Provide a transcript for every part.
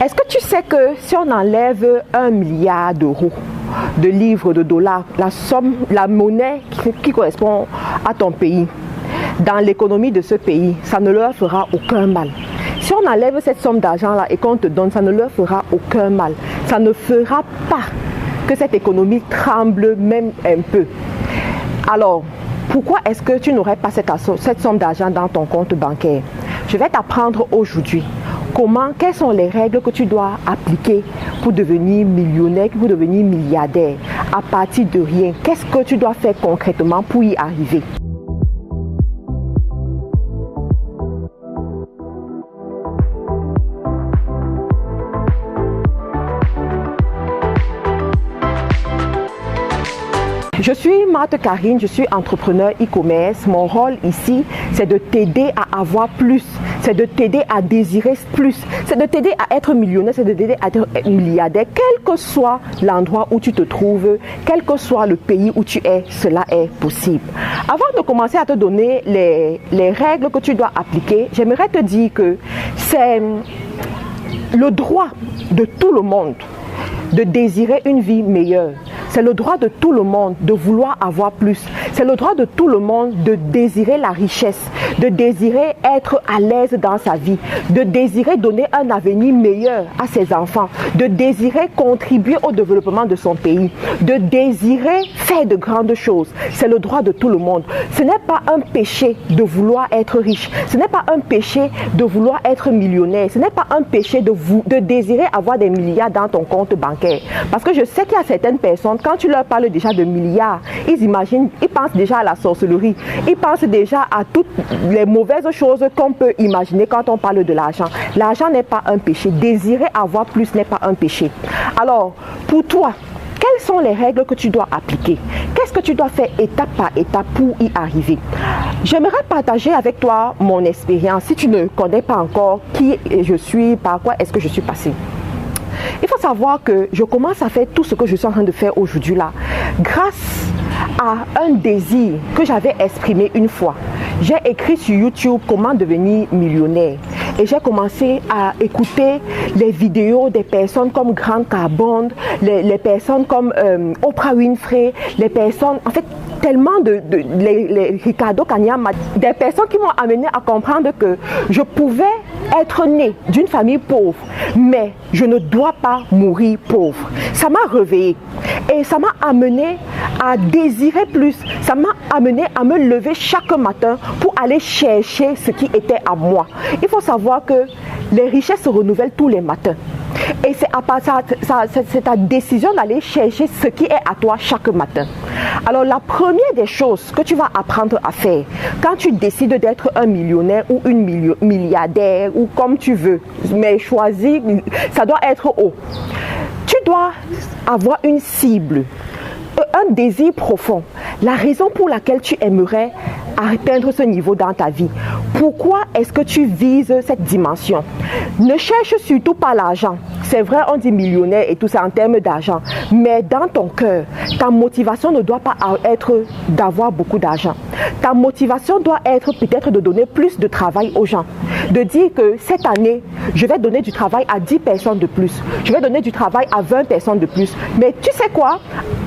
Est-ce que tu sais que si on enlève 1 milliard d'euros, de livres, de dollars, la somme, la monnaie qui correspond à ton pays, dans l'économie de ce pays, ça ne leur fera aucun mal. Si on enlève cette somme d'argent-là et qu'on te donne, ça ne leur fera aucun mal. Ça ne fera pas que cette économie tremble même un peu. Alors, pourquoi est-ce que tu n'aurais pas cette somme d'argent dans ton compte bancaire? Je vais t'apprendre aujourd'hui quelles sont les règles que tu dois appliquer pour devenir millionnaire, pour devenir milliardaire à partir de rien. Qu'est-ce que tu dois faire concrètement pour y arriver? Je suis Marthe Karine, je suis entrepreneur e-commerce. Mon rôle ici, c'est de t'aider à avoir plus, c'est de t'aider à désirer plus, c'est de t'aider à être millionnaire, c'est de t'aider à être milliardaire, quel que soit l'endroit où tu te trouves, quel que soit le pays où tu es, cela est possible. Avant de commencer à te donner les règles que tu dois appliquer, j'aimerais te dire que c'est le droit de tout le monde de désirer une vie meilleure. C'est le droit de tout le monde de vouloir avoir plus. C'est le droit de tout le monde de désirer la richesse, de désirer être à l'aise dans sa vie, de désirer donner un avenir meilleur à ses enfants, de désirer contribuer au développement de son pays, de désirer faire de grandes choses. C'est le droit de tout le monde. Ce n'est pas un péché de vouloir être riche. Ce n'est pas un péché de vouloir être millionnaire. Ce n'est pas un péché de désirer avoir des milliards dans ton compte bancaire. Parce que je sais qu'il y a certaines personnes, quand tu leur parles déjà de milliards, ils pensent déjà à la sorcellerie. Ils pensent déjà à toutes les mauvaises choses qu'on peut imaginer quand on parle de l'argent. L'argent n'est pas un péché. Désirer avoir plus n'est pas un péché. Alors, pour toi, quelles sont les règles que tu dois appliquer? Qu'est-ce que tu dois faire étape par étape pour y arriver? J'aimerais partager avec toi mon expérience. Si tu ne connais pas encore qui je suis, par quoi est-ce que je suis passée. Il faut savoir que je commence à faire tout ce que je suis en train de faire aujourd'hui là grâce à un désir que j'avais exprimé une fois. J'ai écrit sur YouTube comment devenir millionnaire et j'ai commencé à écouter les vidéos des personnes comme Grant Cardone, les personnes comme Oprah Winfrey, les personnes, en fait, tellement les Ricardo Kanyama, des personnes qui m'ont amené à comprendre que je pouvais être né d'une famille pauvre, mais je ne dois pas mourir pauvre. Ça m'a réveillée et ça m'a amené à désirer plus. Ça m'a amené à me lever chaque matin pour aller chercher ce qui était à moi. Il faut savoir que les richesses se renouvellent tous les matins. Et c'est ta décision d'aller chercher ce qui est à toi chaque matin. Alors la première des choses que tu vas apprendre à faire quand tu décides d'être un millionnaire ou une milliardaire ou comme tu veux, mais choisis, ça doit être haut. Tu dois avoir une cible, un désir profond, la raison pour laquelle tu aimerais atteindre ce niveau dans ta vie. Pourquoi est-ce que tu vises cette dimension? Ne cherche surtout pas l'argent. C'est vrai, on dit millionnaire et tout ça en termes d'argent, mais dans ton cœur, ta motivation ne doit pas être d'avoir beaucoup d'argent. Ta motivation doit être peut-être de donner plus de travail aux gens. De dire que cette année, je vais donner du travail à 10 personnes de plus. Je vais donner du travail à 20 personnes de plus. Mais tu sais quoi?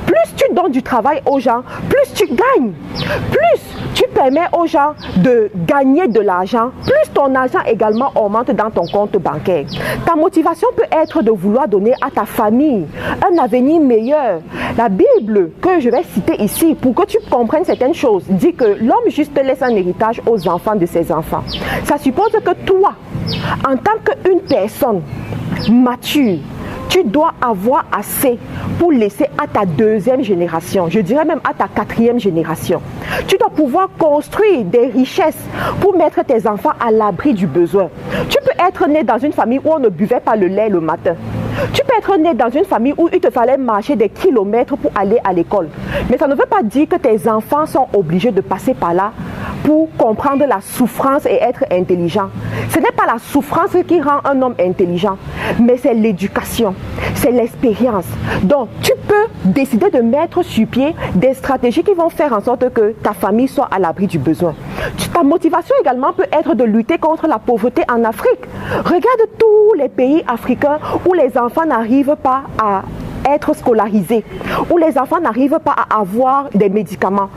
Plus tu donnes du travail aux gens, plus tu gagnes. Plus tu permets aux gens de gagner de l'argent, plus ton argent également augmente dans ton compte bancaire. Ta motivation peut être de vouloir donner à ta famille un avenir meilleur. La Bible que je vais citer ici, pour que tu comprennes certaines choses, dit que l'homme juste laisse un héritage aux enfants de ses enfants. Ça suppose que toi, en tant qu'une personne mature, tu dois avoir assez pour laisser à ta deuxième génération, je dirais même à ta quatrième génération. Tu dois pouvoir construire des richesses pour mettre tes enfants à l'abri du besoin. Tu peux être né dans une famille où on ne buvait pas le lait le matin. Tu peux être né dans une famille où il te fallait marcher des kilomètres pour aller à l'école. Mais ça ne veut pas dire que tes enfants sont obligés de passer par là pour comprendre la souffrance et être intelligent. Ce n'est pas la souffrance qui rend un homme intelligent, mais c'est l'éducation, c'est l'expérience. Donc, tu peux décider de mettre sur pied des stratégies qui vont faire en sorte que ta famille soit à l'abri du besoin. Ta motivation également peut être de lutter contre la pauvreté en Afrique. Regarde tous les pays africains où les enfants n'arrivent pas à être scolarisés, où les enfants n'arrivent pas à avoir des médicaments.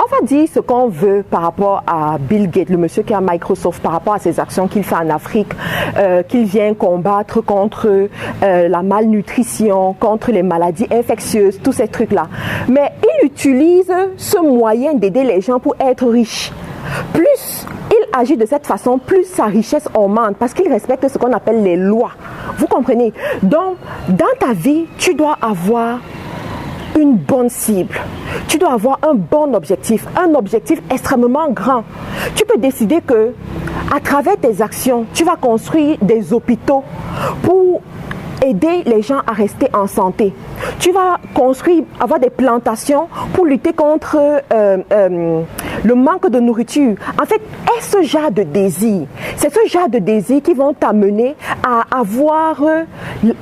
On va dire ce qu'on veut par rapport à Bill Gates, le monsieur qui a Microsoft, par rapport à ses actions qu'il fait en Afrique, qu'il vient combattre contre la malnutrition, contre les maladies infectieuses, tous ces trucs-là. Mais il utilise ce moyen d'aider les gens pour être riches. Plus il agit de cette façon, plus sa richesse augmente parce qu'il respecte ce qu'on appelle les lois. Vous comprenez? Donc, dans ta vie, tu dois avoir une bonne cible. Tu dois avoir un bon objectif, un objectif extrêmement grand. Tu peux décider que, à travers tes actions, tu vas construire des hôpitaux pour aider les gens à rester en santé. Tu vas construire, avoir des plantations pour lutter contre le manque de nourriture. En fait, est-ce ce genre de désir? C'est ce genre de désir qui vont t'amener à avoir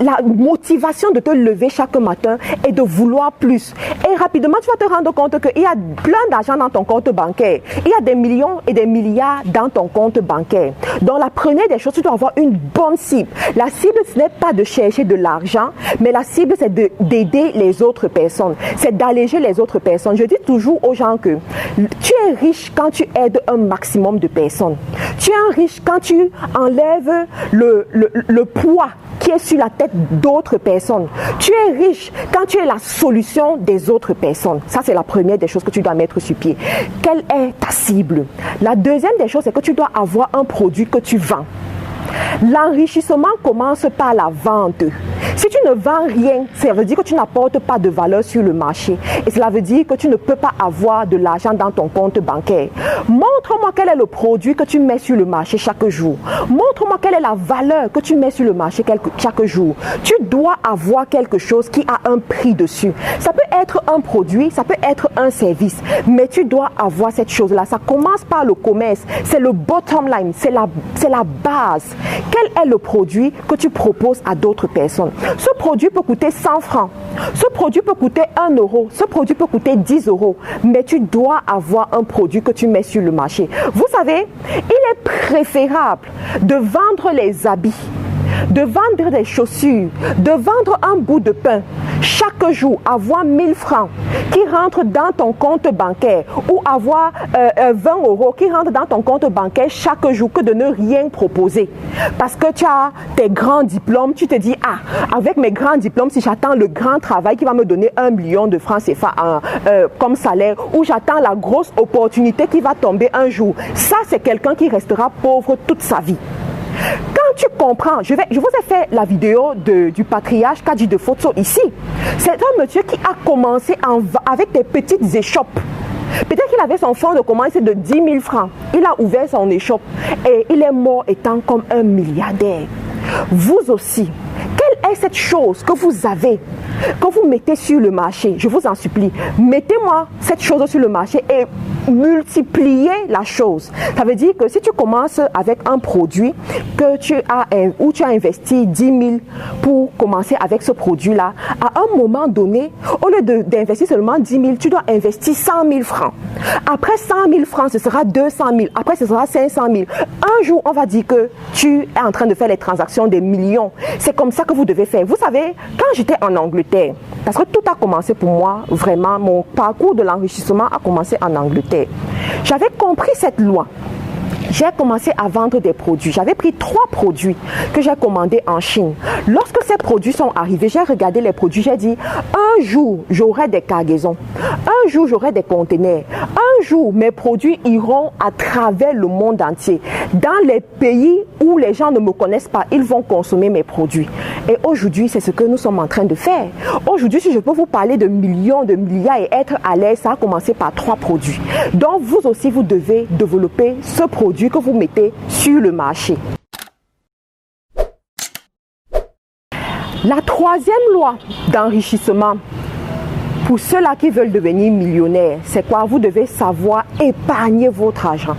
la motivation de te lever chaque matin et de vouloir plus. Et rapidement, tu vas te rendre compte qu'il y a plein d'argent dans ton compte bancaire. Il y a des millions et des milliards dans ton compte bancaire. Donc, la première des choses, tu dois avoir une bonne cible. La cible, ce n'est pas de chercher de l'argent, mais la cible, c'est d'aider les autres personnes. C'est d'alléger les autres personnes. Je dis toujours aux gens que tu es riche quand tu aides un maximum de personnes. Tu es riche quand tu enlèves le poids qui est sur la tête d'autres personnes. Tu es riche quand tu es la solution des autres personnes. Ça, c'est la première des choses que tu dois mettre sur pied. Quelle est ta cible? La deuxième des choses, c'est que tu dois avoir un produit que tu vends. L'enrichissement commence par la vente. Si tu ne vends rien, ça veut dire que tu n'apportes pas de valeur sur le marché. Et cela veut dire que tu ne peux pas avoir de l'argent dans ton compte bancaire. Montre-moi quel est le produit que tu mets sur le marché chaque jour. Montre-moi quelle est la valeur que tu mets sur le marché chaque jour. Tu dois avoir quelque chose qui a un prix dessus. Ça peut être un produit, ça peut être un service, mais tu dois avoir cette chose-là. Ça commence par le commerce. C'est le bottom line, c'est la base. Quel est le produit que tu proposes à d'autres personnes? Ce produit peut coûter 100 francs. Ce produit peut coûter 1 euro. Ce produit peut coûter 10 euros. Mais tu dois avoir un produit que tu mets sur le marché. Vous savez, il est préférable de vendre les habits, de vendre des chaussures, de vendre un bout de pain chaque jour, avoir 1000 francs qui rentrent dans ton compte bancaire ou avoir 20 euros qui rentrent dans ton compte bancaire chaque jour que de ne rien proposer. Parce que tu as tes grands diplômes, tu te dis, ah, avec mes grands diplômes, si j'attends le grand travail qui va me donner 1 million de francs CFA comme salaire, ou j'attends la grosse opportunité qui va tomber un jour, ça c'est quelqu'un qui restera pauvre toute sa vie. Quand tu comprends, je vous ai fait la vidéo du patriarche Kadji de Fotso ici. C'est un monsieur qui a commencé avec des petites échoppes. Peut-être qu'il avait son fonds de commencer de 10 000 francs. Il a ouvert son échoppe et il est mort étant comme un milliardaire. Vous aussi, quelle est cette chose que vous avez, que vous mettez sur le marché? Je vous en supplie, mettez-moi cette chose sur le marché et multipliez la chose. Ça veut dire que si tu commences avec un produit que tu as investi 10 000 pour commencer avec ce produit-là, à un moment donné, au lieu d'investir seulement 10 000, tu dois investir 100 000 francs. Après 100 000 francs, ce sera 200 000. Après, ce sera 500 000. Un jour, on va dire que tu es en train de faire les transactions des millions. C'est comme ça que vous devez faire. Vous savez, quand j'étais en Angleterre, parce que tout a commencé pour moi, vraiment, mon parcours de l'enrichissement a commencé en Angleterre. J'avais compris cette loi. J'ai commencé à vendre des produits. J'avais pris 3 produits que j'ai commandés en Chine. Lorsque ces produits sont arrivés, j'ai regardé les produits. J'ai dit, un jour, j'aurai des cargaisons. Un jour, j'aurai des conteneurs. Un jour, mes produits iront à travers le monde entier. Dans les pays où les gens ne me connaissent pas, ils vont consommer mes produits. Et aujourd'hui, c'est ce que nous sommes en train de faire. Aujourd'hui, si je peux vous parler de millions, de milliards et être à l'aise, ça a commencé par 3 produits. Donc, vous aussi, vous devez développer ce produit que vous mettez sur le marché. La 3e loi d'enrichissement, pour ceux-là qui veulent devenir millionnaires, c'est quoi? Vous devez savoir épargner votre argent.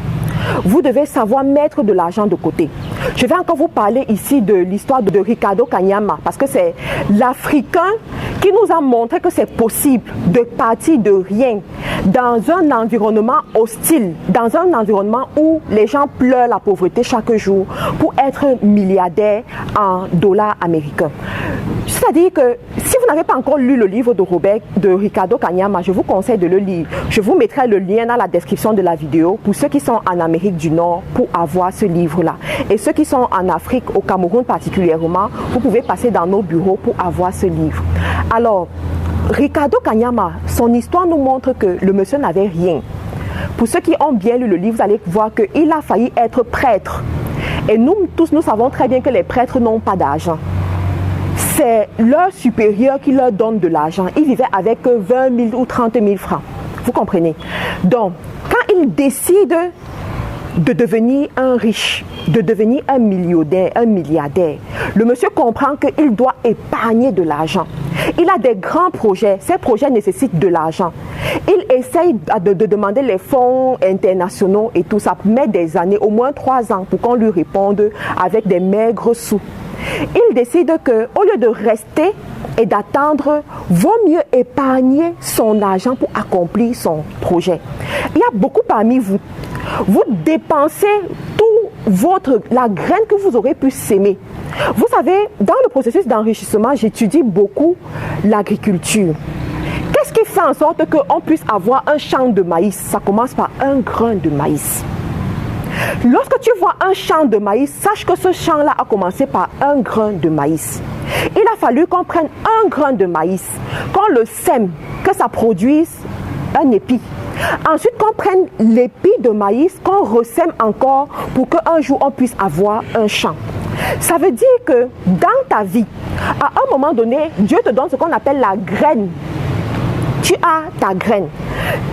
Vous devez savoir mettre de l'argent de côté. Je vais encore vous parler ici de l'histoire de Ricardo Kanyama, parce que c'est l'Africain qui nous a montré que c'est possible de partir de rien dans un environnement hostile, dans un environnement où les gens pleurent la pauvreté chaque jour pour être milliardaire en dollars américains. C'est-à-dire que si vous n'avez pas encore lu le livre de Ricardo Kanyama, je vous conseille de le lire. Je vous mettrai le lien dans la description de la vidéo pour ceux qui sont en Amérique du Nord pour avoir ce livre-là. Et ceux qui sont en Afrique, au Cameroun particulièrement, vous pouvez passer dans nos bureaux pour avoir ce livre. Alors, Ricardo Kanyama, son histoire nous montre que le monsieur n'avait rien. Pour ceux qui ont bien lu le livre, vous allez voir qu'il a failli être prêtre. Et nous tous, nous savons très bien que les prêtres n'ont pas d'argent. C'est leur supérieur qui leur donne de l'argent. Ils vivaient avec 20 000 ou 30 000 francs. Vous comprenez? Donc, quand ils décident de devenir un riche, de devenir un millionnaire, un milliardaire, le monsieur comprend qu'il doit épargner de l'argent. Il a des grands projets. Ces projets nécessitent de l'argent. Il essaye de demander les fonds internationaux et tout ça, mais des années, au moins 3 ans, pour qu'on lui réponde avec des maigres sous. Il décide qu'au lieu de rester et d'attendre, vaut mieux épargner son argent pour accomplir son projet. Il y a beaucoup parmi vous. Vous dépensez la graine que vous aurez pu s'aimer. Vous savez, dans le processus d'enrichissement, j'étudie beaucoup l'agriculture. Qu'est-ce qui fait en sorte qu'on puisse avoir un champ de maïs? Ça commence par un grain de maïs. Lorsque tu vois un champ de maïs, sache que ce champ-là a commencé par un grain de maïs. Il a fallu qu'on prenne un grain de maïs, qu'on le sème, que ça produise un épi. Ensuite, qu'on prenne l'épi de maïs, qu'on ressème encore pour qu'un jour on puisse avoir un champ. Ça veut dire que dans ta vie, à un moment donné, Dieu te donne ce qu'on appelle la graine. Tu as ta graine.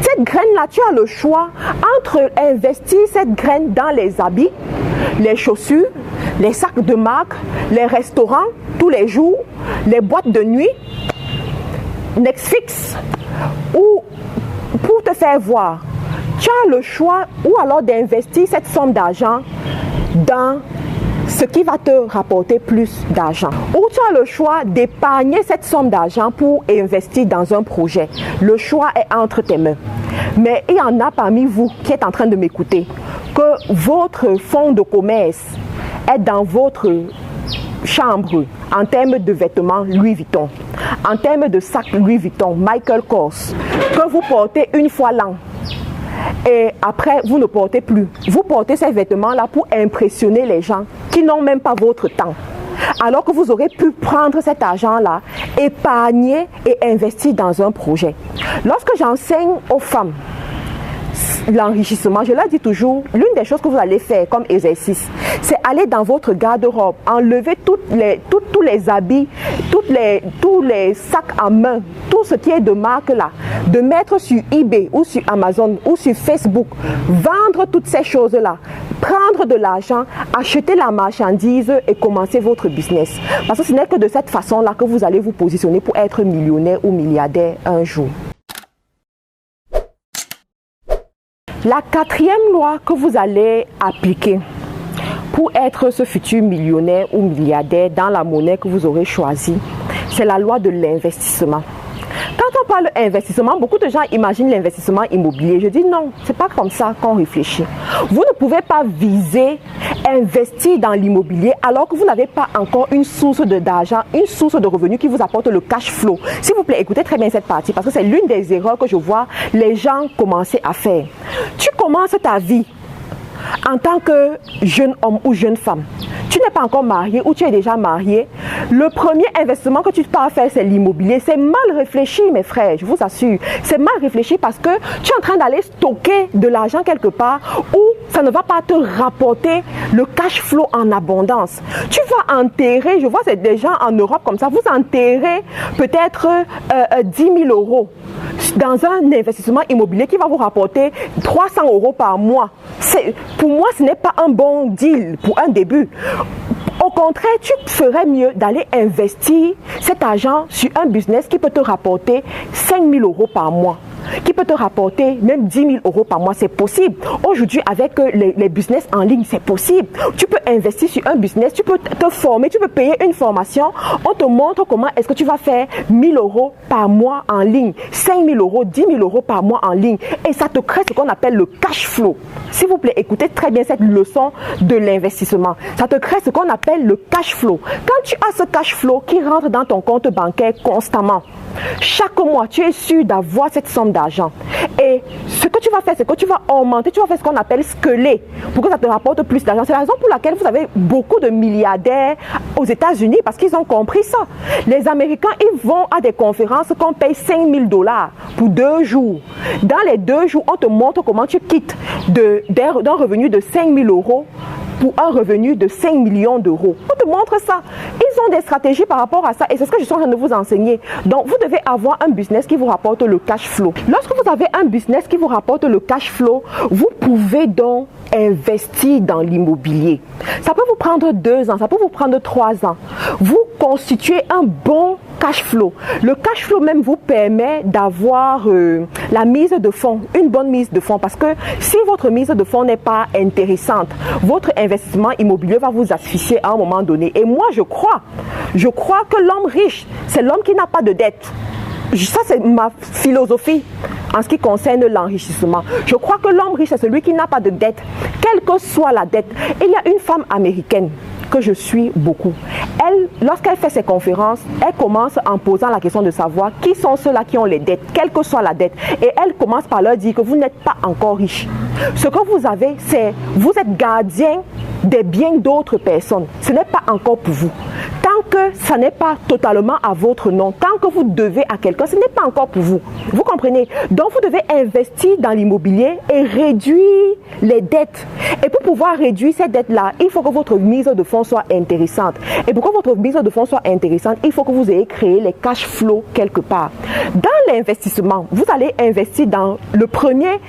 Cette graine-là, tu as le choix entre investir cette graine dans les habits, les chaussures, les sacs de marque, les restaurants tous les jours, les boîtes de nuit, Netflix, ou pour te faire voir. Tu as le choix ou alors d'investir cette somme d'argent dans ce qui va te rapporter plus d'argent. Ou tu as le choix d'épargner cette somme d'argent pour investir dans un projet. Le choix est entre tes mains. Mais il y en a parmi vous qui êtes en train de m'écouter, que votre fonds de commerce est dans votre chambre en termes de vêtements Louis Vuitton, en termes de sacs Louis Vuitton, Michael Kors, que vous portez une fois l'an. Et après, vous ne portez plus. Vous portez ces vêtements-là pour impressionner les gens qui n'ont même pas votre temps. Alors que vous aurez pu prendre cet argent-là, épargner et investir dans un projet. Lorsque j'enseigne aux femmes l'enrichissement, je leur dis toujours, l'une des choses que vous allez faire comme exercice, c'est aller dans votre garde-robe, enlever tous les habits, tous les sacs à main, tout ce qui est de marque là, de mettre sur eBay ou sur Amazon ou sur Facebook, vendre toutes ces choses-là, prendre de l'argent, acheter la marchandise et commencer votre business. Parce que ce n'est que de cette façon-là que vous allez vous positionner pour être millionnaire ou milliardaire un jour. La 4e loi que vous allez appliquer pour être ce futur millionnaire ou milliardaire dans la monnaie que vous aurez choisie, c'est la loi de l'investissement. Quand on parle d'investissement, beaucoup de gens imaginent l'investissement immobilier. Je dis non, ce n'est pas comme ça qu'on réfléchit. Vous ne pouvez pas viser investir dans l'immobilier alors que vous n'avez pas encore une source d'argent, une source de revenus qui vous apporte le cash flow. S'il vous plaît, écoutez très bien cette partie parce que c'est l'une des erreurs que je vois les gens commencer à faire. Tu commences ta vie en tant que jeune homme ou jeune femme. Tu n'es pas encore marié ou tu es déjà marié. Le premier investissement que tu peux faire, c'est l'immobilier. C'est mal réfléchi, mes frères, je vous assure. C'est mal réfléchi parce que tu es en train d'aller stocker de l'argent quelque part où ça ne va pas te rapporter le cash flow en abondance. Tu vas enterrer, je vois c'est des gens en Europe comme ça, vous enterrez peut-être 10 000 euros dans un investissement immobilier qui va vous rapporter 300 euros par mois. Pour moi, ce n'est pas un bon deal pour un début. Au contraire, tu ferais mieux d'aller investir cet argent sur un business qui peut te rapporter 5 000 euros par mois. qui peut te rapporter même 10 000 euros par mois. C'est possible. Aujourd'hui, avec les business en ligne, c'est possible. Tu peux investir sur un business, tu peux te former, tu peux payer une formation. On te montre comment est-ce que tu vas faire 1 000 euros par mois en ligne, 5 000 euros, 10 000 euros par mois en ligne. Et ça te crée ce qu'on appelle le cash flow. S'il vous plaît, écoutez très bien cette leçon de l'investissement. Ça te crée ce qu'on appelle le cash flow. Quand tu as ce cash flow qui rentre dans ton compte bancaire constamment, chaque mois, tu es sûr d'avoir cette somme d'argent. Et ce que tu vas faire, c'est que tu vas augmenter, tu vas faire ce qu'on appelle scaler pour que ça te rapporte plus d'argent. C'est la raison pour laquelle vous avez beaucoup de milliardaires aux États-Unis parce qu'ils ont compris ça. Les Américains, ils vont à des conférences qu'on paye 5 000 $ pour 2 jours. Dans les 2 jours, on te montre comment tu quittes d'un revenu de 5 000 euros pour un revenu de 5 millions d'euros. On te montre ça. Ils ont des stratégies par rapport à ça et c'est ce que je suis en train de vous enseigner. Donc, vous devez avoir un business qui vous rapporte le cash flow. Lorsque vous avez un business qui vous rapporte le cash flow, vous pouvez donc investir dans l'immobilier. Ça peut vous prendre 2 ans, ça peut vous prendre 3 ans. Vous constituez un bon cash flow. Le cash flow même vous permet d'avoir la mise de fonds, une bonne mise de fonds parce que si votre mise de fonds n'est pas intéressante, votre investissement immobilier va vous asphyxier à un moment donné. Et moi, je crois que l'homme riche, c'est l'homme qui n'a pas de dette. Ça, c'est ma philosophie en ce qui concerne l'enrichissement. Je crois que l'homme riche, c'est celui qui n'a pas de dette, quelle que soit la dette. Il y a une femme américaine que je suis beaucoup. Elle, lorsqu'elle fait ses conférences, elle commence en posant la question de savoir qui sont ceux-là qui ont les dettes, quelle que soit la dette. Et elle commence par leur dire que vous n'êtes pas encore riche. Ce que vous avez, c'est vous êtes gardien des biens d'autres personnes. Ce n'est pas encore pour vous. Tant que ça n'est pas totalement à votre nom, tant que vous devez à quelqu'un, ce n'est pas encore pour vous. Vous comprenez? Donc, vous devez investir dans l'immobilier et réduire les dettes. Et pour pouvoir réduire ces dettes-là, il faut que votre mise de fonds soit intéressante. Et pour que votre mise de fonds soit intéressante, il faut que vous ayez créé les cash flows quelque part. Dans l'investissement, vous allez investir dans le premier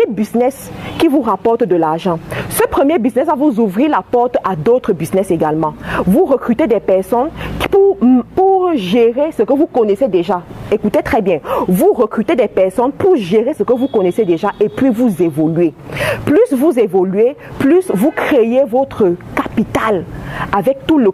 business qui vous rapporte de l'argent. Ce premier business va vous ouvrir la porte à d'autres business également. Vous recrutez des personnes pour gérer ce que vous connaissez déjà. Écoutez très bien. Vous recrutez des personnes pour gérer ce que vous connaissez déjà et puis vous évoluez. Plus vous évoluez, plus vous créez votre capital avec tous les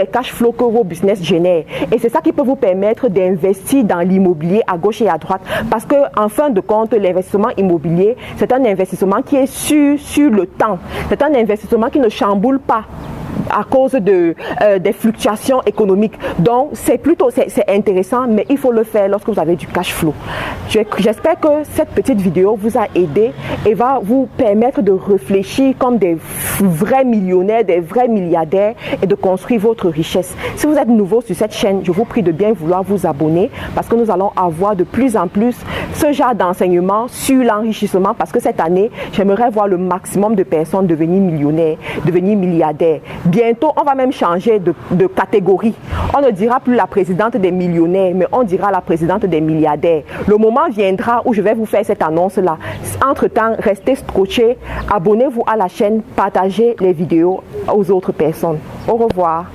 cash flows que vos business génèrent. Et c'est ça qui peut vous permettre d'investir dans l'immobilier à gauche et à droite. Parce que, en fin de compte, l'investissement immobilier, c'est un investissement qui est sur le temps. C'est un investissement qui ne chamboule pas à cause des fluctuations économiques. Donc, c'est intéressant, mais il faut le faire lorsque vous avez du cash flow. J'espère que cette petite vidéo vous a aidé et va vous permettre de réfléchir comme des vrais millionnaires, des vrais milliardaires et de construire votre richesse. Si vous êtes nouveau sur cette chaîne, je vous prie de bien vouloir vous abonner parce que nous allons avoir de plus en plus ce genre d'enseignement sur l'enrichissement parce que cette année, j'aimerais voir le maximum de personnes devenir millionnaires, devenir milliardaires. Bientôt, on va même changer de catégorie. On ne dira plus la présidente des millionnaires, mais on dira la présidente des milliardaires. Le moment viendra où je vais vous faire cette annonce-là. Entre-temps, restez scotchés, abonnez-vous à la chaîne, partagez les vidéos aux autres personnes. Au revoir.